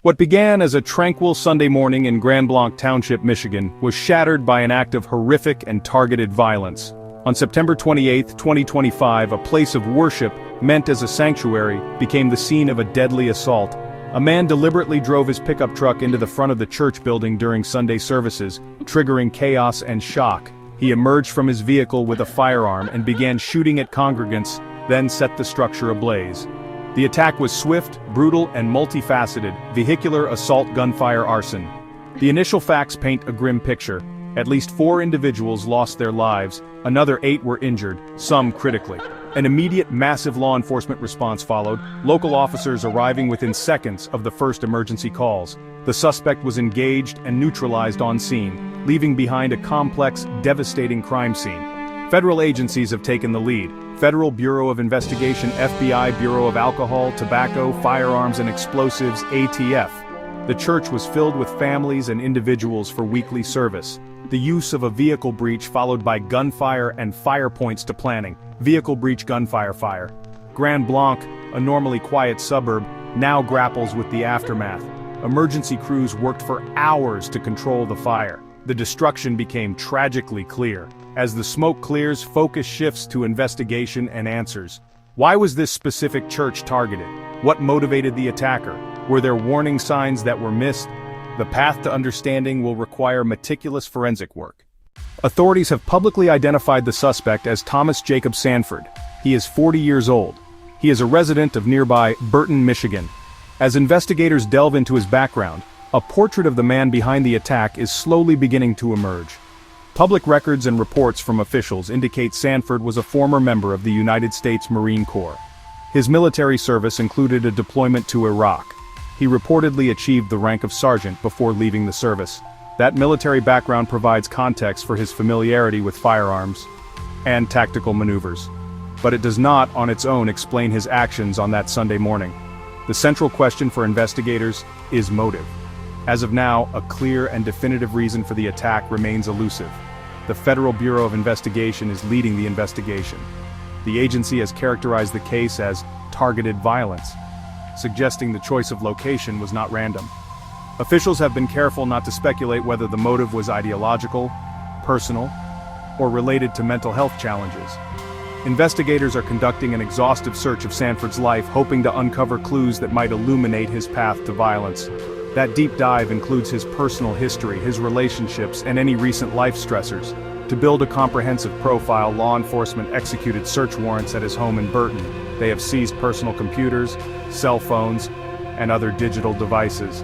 What began as a tranquil Sunday morning in Grand Blanc Township, Michigan, was shattered by an act of horrific and targeted violence. On September 28, 2025, a place of worship, meant as a sanctuary, became the scene of a deadly assault. A man deliberately drove his pickup truck into the front of the church building during Sunday services, triggering chaos and shock. He emerged from his vehicle with a firearm and began shooting at congregants, then set the structure ablaze. The attack was swift, brutal, and multifaceted: vehicular assault, gunfire, arson. The initial facts paint a grim picture. At least 4 individuals lost their lives, another 8 were injured, some critically. An immediate massive law enforcement response followed, local officers arriving within seconds of the first emergency calls. The suspect was engaged and neutralized on scene, leaving behind a complex, devastating crime scene. Federal agencies have taken the lead. Federal Bureau of Investigation, FBI, Bureau of Alcohol, Tobacco, Firearms and Explosives, ATF. The church was filled with families and individuals for weekly service. The use of a vehicle breach followed by gunfire and fire points to planning. Vehicle breach, gunfire, fire. Grand Blanc, a normally quiet suburb, now grapples with the aftermath. Emergency crews worked for hours to control the fire. The destruction became tragically clear. As the smoke clears, focus shifts to investigation and answers. Why was this specific church targeted? What motivated the attacker? Were there warning signs that were missed? The path to understanding will require meticulous forensic work. Authorities have publicly identified the suspect as Thomas Jacob Sanford. He is 40 years old. He is a resident of nearby Burton, Michigan. As investigators delve into his background, a portrait of the man behind the attack is slowly beginning to emerge. Public records and reports from officials indicate Sanford was a former member of the United States Marine Corps. His military service included a deployment to Iraq. He reportedly achieved the rank of sergeant before leaving the service. That military background provides context for his familiarity with firearms and tactical maneuvers. But it does not, on its own, explain his actions on that Sunday morning. The central question for investigators is motive. As of now, a clear and definitive reason for the attack remains elusive. The Federal Bureau of Investigation is leading the investigation. The agency has characterized the case as targeted violence, suggesting the choice of location was not random. Officials have been careful not to speculate whether the motive was ideological, personal, or related to mental health challenges. Investigators are conducting an exhaustive search of Sanford's life, hoping to uncover clues that might illuminate his path to violence. That deep dive includes his personal history, his relationships, and any recent life stressors. To build a comprehensive profile, law enforcement executed search warrants at his home in Burton. They have seized personal computers, cell phones, and other digital devices.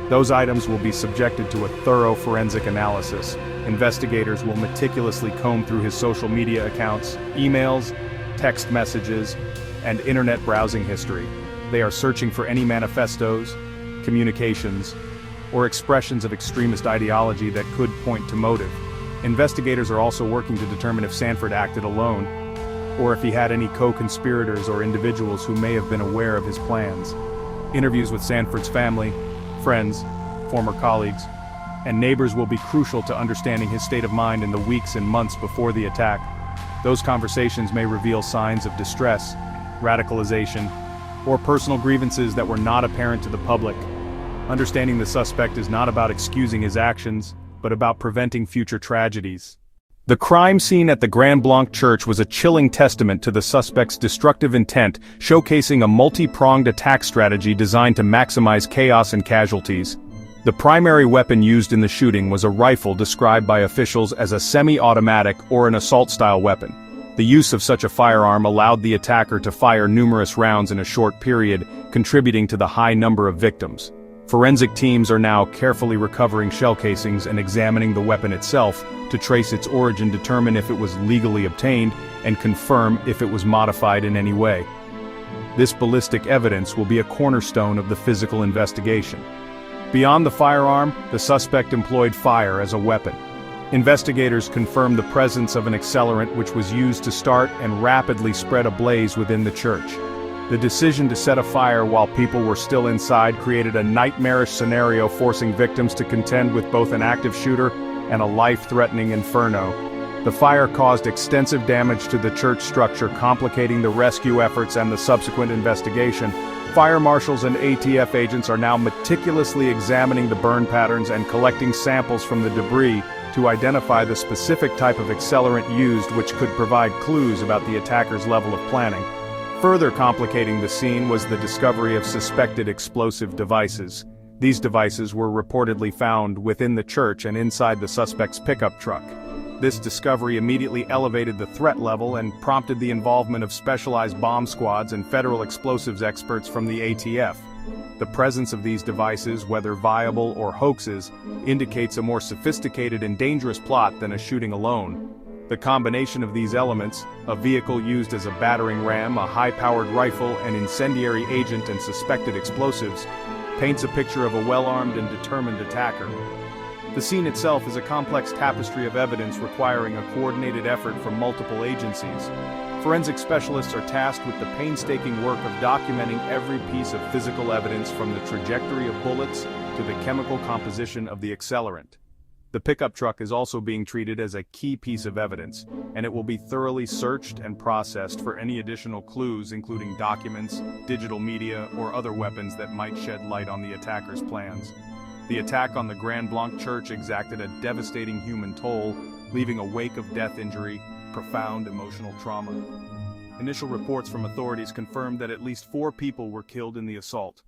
Those items will be subjected to a thorough forensic analysis. Investigators will meticulously comb through his social media accounts, emails, text messages, and internet browsing history. They are searching for any manifestos, communications, or expressions of extremist ideology that could point to motive. Investigators are also working to determine if Sanford acted alone, or if he had any co-conspirators or individuals who may have been aware of his plans. Interviews with Sanford's family, friends, former colleagues, and neighbors will be crucial to understanding his state of mind in the weeks and months before the attack. Those conversations may reveal signs of distress, radicalization, or personal grievances that were not apparent to the public. Understanding the suspect is not about excusing his actions, but about preventing future tragedies. The crime scene at the Grand Blanc Church was a chilling testament to the suspect's destructive intent, showcasing a multi-pronged attack strategy designed to maximize chaos and casualties. The primary weapon used in the shooting was a rifle described by officials as a semi-automatic or an assault-style weapon. The use of such a firearm allowed the attacker to fire numerous rounds in a short period, contributing to the high number of victims. Forensic teams are now carefully recovering shell casings and examining the weapon itself to trace its origin, determine if it was legally obtained, and confirm if it was modified in any way. This ballistic evidence will be a cornerstone of the physical investigation. Beyond the firearm, the suspect employed fire as a weapon. Investigators confirmed the presence of an accelerant which was used to start and rapidly spread a blaze within the church. The decision to set a fire while people were still inside created a nightmarish scenario, forcing victims to contend with both an active shooter and a life-threatening inferno. The fire caused extensive damage to the church structure, complicating the rescue efforts and the subsequent investigation. Fire marshals and ATF agents are now meticulously examining the burn patterns and collecting samples from the debris to identify the specific type of accelerant used, which could provide clues about the attacker's level of planning. Further complicating the scene was the discovery of suspected explosive devices. These devices were reportedly found within the church and inside the suspect's pickup truck. This discovery immediately elevated the threat level and prompted the involvement of specialized bomb squads and federal explosives experts from the ATF. The presence of these devices, whether viable or hoaxes, indicates a more sophisticated and dangerous plot than a shooting alone. The combination of these elements, a vehicle used as a battering ram, a high-powered rifle, an incendiary agent, and suspected explosives, paints a picture of a well-armed and determined attacker. The scene itself is a complex tapestry of evidence requiring a coordinated effort from multiple agencies. Forensic specialists are tasked with the painstaking work of documenting every piece of physical evidence, from the trajectory of bullets to the chemical composition of the accelerant. The pickup truck is also being treated as a key piece of evidence, and it will be thoroughly searched and processed for any additional clues, including documents, digital media, or other weapons that might shed light on the attacker's plans. The attack on the Grand Blanc Church exacted a devastating human toll, leaving a wake of death, injury, profound emotional trauma. Initial reports from authorities confirmed that at least 4 people were killed in the assault.